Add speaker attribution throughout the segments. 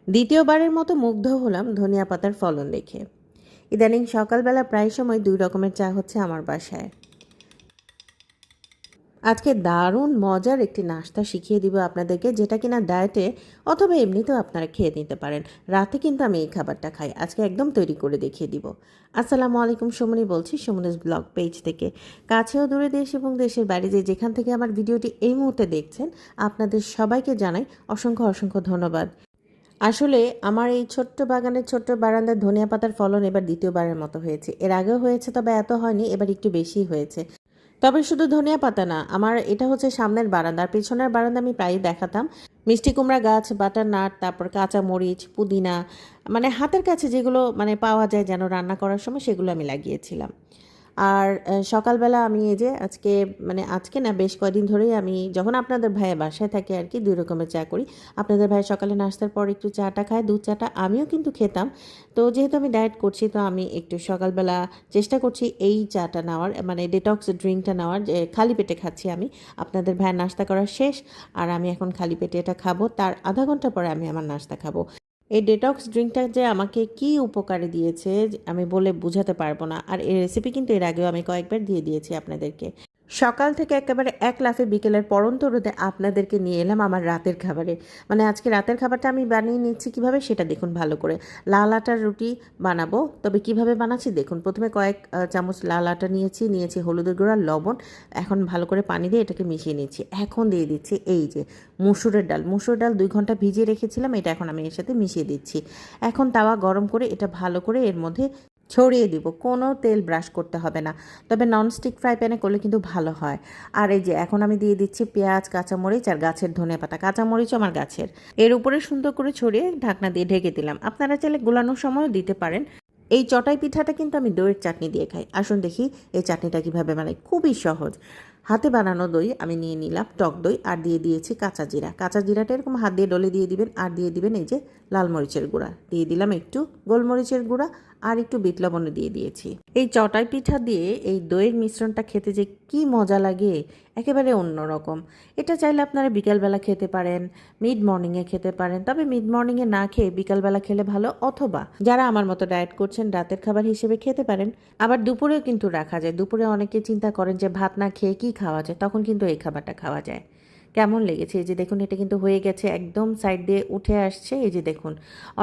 Speaker 1: দ্বিতীয়বারের মতো মুগ্ধ হলাম ধনিয়া পাতার ফলন দেখে। ইদানিং সকালবেলা প্রায় সময় 2 রকমের চা হচ্ছে আমার বাসায়। আজকে দারুণ মজার একটি নাস্তা শিখিয়ে দিব আপনাদেরকে, যেটা কিনা ডায়েটে অথবা এমনিতেও আপনারা খেয়ে নিতে পারেন। রাতে কিন্তু আমি এই খাবারটা খাই, আজকে একদম তৈরি করে দেখিয়ে দিব। আসসালামু আলাইকুম, সুমনি বলছি সুমনিস ব্লগ পেজ থেকে। কাছেও দূরে দেশ এবং দেশের বাইরে যেখান থেকে আমার ভিডিওটি এই মুহূর্তে দেখছেন, আপনাদের সবাইকে জানাই অসংখ্য অসংখ্য ধন্যবাদ। আসলে আমার এই ছোট্ট বাগানের ছোট্ট বারান্দার ধনিয়া পাতার ফলন এবার দ্বিতীয়বারের মতো হয়েছে। এর আগেও হয়েছে, তবে এত হয়নি, এবার একটু বেশি হয়েছে। তবে শুধু ধনিয়া পাতা না, আমার এটা হচ্ছে সামনের বারান্দার পেছনের বারান্দা আমি প্রায়ই দেখাতাম। মিষ্টি কুমড়া গাছ, বাটার নাট, তারপর কাঁচা মরিচ, পুদিনা, মানে হাতের কাছে যেগুলো পাওয়া যায় যেন রান্না করার সময়, সেগুলো আমি লাগিয়েছিলাম। আর সকালবেলা আমি এই যে আজকে না, বেশ কয়েকদিন ধরেই আমি যখন আপনাদের ভাইয়ের বাসায় থাকি আর কি, 2 রকমের চা করি। আপনাদের ভাই সকালে নাস্তার পর একটু চাটা খায়, দুধ চাটা আমিও কিন্তু খেতাম। তো যেহেতু আমি ডায়েট করছি, তো আমি একটু সকালবেলা চেষ্টা করছি এই চাটা নেওয়ার, মানে ডিটক্স ড্রিঙ্কটা নেওয়ার, যে খালি পেটে খাচ্ছি আমি। আপনাদের ভাইয়ের নাস্তা করা শেষ, আর আমি এখন খালি পেটে এটা খাবো। তার আধা ঘন্টা পরে আমি আমার নাস্তা খাবো। এই ডেটক্স ড্রিঙ্কটা যে আমাকে কি উপকারে দিয়েছে আমি বলে বোঝাতে পারবো না। আর এই রেসিপি কিন্তু এর আগেও আমি কয়েকবার দিয়ে দিয়েছি আপনাদেরকে। সকাল থেকে একেবারে এক লাফে বিকেলের পড়ন্ত রোদে আপনাদেরকে নিয়ে এলাম আমার রাতের খাবারে। মানে আজকে রাতের খাবারটা আমি বানিয়ে নিচ্ছি কিভাবে সেটা দেখুন ভালো করে। লাল আটার রুটি বানাবো, তবে কিভাবে বানাচ্ছি দেখুন। প্রথমে কয়েক চামচ লাল আটা নিয়েছি হলুদের গুঁড়া, লবণ। এখন ভালো করে পানি দিয়ে এটাকে মিশিয়ে নিচ্ছি। এখন দিয়ে দিচ্ছি এই যে মুসুরের ডাল 2 ঘন্টা ভিজিয়ে রেখেছিলাম, এটা এখন আমি এর সাথে মিশিয়ে দিচ্ছি। এখন তাওয়া গরম করে এটা ভালো করে এর মধ্যে ছড়িয়ে দিব। কোনো তেল ব্রাশ করতে হবে না, তবে ননস্টিক ফ্রাই প্যানে করলে কিন্তু ভালো হয়। আর এই যে এখন আমি দিয়ে দিচ্ছি পেঁয়াজ, কাঁচামরিচ আর গাছের ধনেপাতা। কাঁচামরিচও আমার গাছের। এর উপরে সুন্দর করে ছড়িয়ে ঢাকনা দিয়ে ঢেকে দিলাম। আপনারা চাইলে গোলানোর সময়ও দিতে পারেন। এই চটাই পিঠাটা কিন্তু আমি দইয়ের চাটনি দিয়ে খাই। আসুন দেখি এই চাটনিটা কীভাবে বানাই। খুবই সহজ। হাতে বানানো দই আমি নিয়ে নিলাম, টক দই, আর দিয়ে দিয়েছি কাঁচা জিরা। কাঁচা জিরাটা এরকম হাত দিয়ে ডলে দিয়ে দিবেন। আর দিয়ে দিবেন এই যে লাল মরিচের গুঁড়া, দিয়ে দিলাম একটু গোলমরিচের গুঁড়া, আর একটু বিট লবণও দিয়ে দিয়েছি। এই চটাই পিঠা দিয়ে এই দইয়ের মিশ্রণটা খেতে যে কি মজা লাগে, একেবারে অন্যরকম। এটা চাইলে আপনারা বিকালবেলা খেতে পারেন, মিড মর্নিংয়ে খেতে পারেন। তবে মিড মর্নিংয়ে না খেয়ে বিকালবেলা খেলে ভালো, অথবা যারা আমার মতো ডায়েট করছেন রাতের খাবার হিসেবে খেতে পারেন। আবার দুপুরেও কিন্তু রাখা যায়। দুপুরে অনেকে চিন্তা করেন যে ভাত না খেয়ে কি খাওয়া যায়, তখন কিন্তু এই খাবারটা খাওয়া যায়। কেমন লেগেছে? এই যে দেখুন, এটা কিন্তু হয়ে গেছে, একদম সাইড দিয়ে উঠে আসছে। এই যে দেখুন,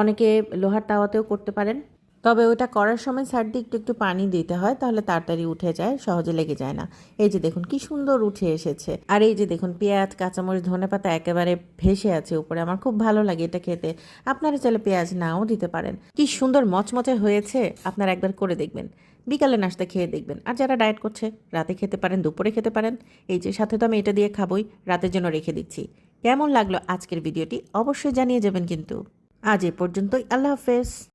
Speaker 1: অনেকে লোহার তাওয়াতেও করতে পারেন, তবে ওটা করার সময় সাইড দিয়ে একটু একটু পানি দিতে হয়, তাহলে তাড়াতাড়ি উঠে যায়, সহজে লেগে যায় না। এই যে দেখুন কি সুন্দর উঠে এসেছে। আর এই যে দেখুন পেঁয়াজ, কাঁচামরিচ, ধনেপাতা একেবারে ভেসে আছে উপরে। আমার খুব ভালো লাগে এটা খেতে। আপনারা চাইলে পেঁয়াজ নাও দিতে পারেন। কি সুন্দর মচমচে হয়েছে, আপনারা একবার করে দেখবেন। বিকালে নাস্তা খেয়ে দেখবেন। আর যারা ডায়েট করছে রাতে খেতে পারেন, দুপুরে খেতে পারেন। এই যে সাথে তো আমি এটা দিয়ে খাবই, রাতের জন্য রেখে দিচ্ছি। কেমন লাগলো আজকের ভিডিওটি অবশ্যই জানিয়ে যাবেন কিন্তু। আজ এ পর্যন্তই। আল্লাহ হাফেজ।